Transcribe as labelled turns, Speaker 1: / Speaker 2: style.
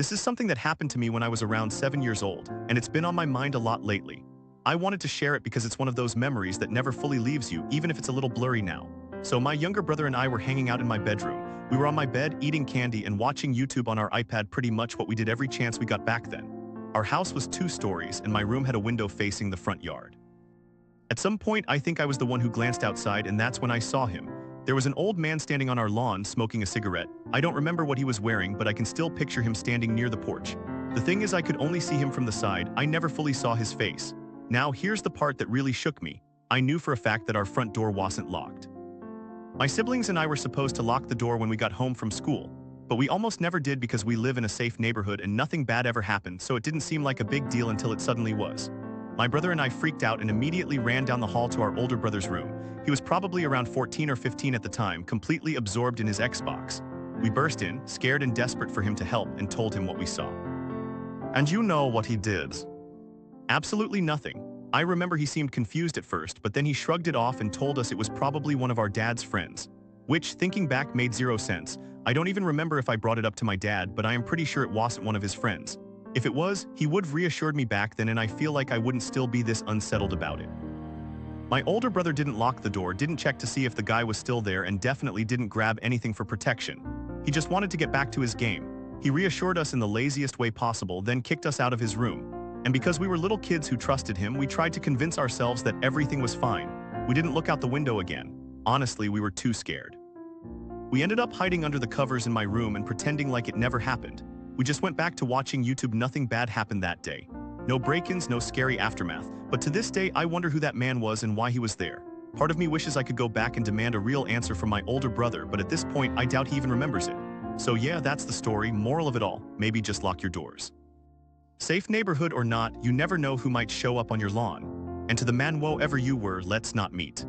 Speaker 1: This is something that happened to me when I was around 7 years old, and it's been on my mind a lot lately. I wanted to share it because it's one of those memories that never fully leaves you, even if it's a little blurry now. So my younger brother and I were hanging out in my bedroom. We were on my bed, eating candy and watching YouTube on our iPad, pretty much what we did every chance we got back then. Our house was 2 stories, and my room had a window facing the front yard. At some point, I think I was the one who glanced outside, and that's when I saw him. There was an old man standing on our lawn smoking a cigarette. I don't remember what he was wearing, but I can still picture him standing near the porch. The thing is, I could only see him from the side. I never fully saw his face. Now, here's the part that really shook me. I knew for a fact that our front door wasn't locked. My siblings and I were supposed to lock the door when we got home from school, but we almost never did because we live in a safe neighborhood and nothing bad ever happened, so it didn't seem like a big deal until it suddenly was. My brother and I freaked out and immediately ran down the hall to our older brother's room. He was probably around 14 or 15 at the time, completely absorbed in his Xbox. We burst in, scared and desperate for him to help, and told him what we saw.
Speaker 2: And you know what he did?
Speaker 1: Absolutely nothing. I remember he seemed confused at first, but then he shrugged it off and told us it was probably one of our dad's friends. Which, thinking back, made zero sense. I don't even remember if I brought it up to my dad, but I am pretty sure it wasn't one of his friends. If it was, he would have reassured me back then, and I feel like I wouldn't still be this unsettled about it. My older brother didn't lock the door, didn't check to see if the guy was still there, and definitely didn't grab anything for protection. He just wanted to get back to his game. He reassured us in the laziest way possible, then kicked us out of his room. And because we were little kids who trusted him, we tried to convince ourselves that everything was fine. We didn't look out the window again. Honestly, we were too scared. We ended up hiding under the covers in my room and pretending like it never happened. We just went back to watching YouTube. Nothing bad happened that day. No break-ins, no scary aftermath. But to this day, I wonder who that man was and why he was there. Part of me wishes I could go back and demand a real answer from my older brother, but at this point, I doubt he even remembers it. So yeah, that's the story. Moral of it all, maybe just lock your doors. Safe neighborhood or not, you never know who might show up on your lawn. And to the man, whoever you were, let's not meet.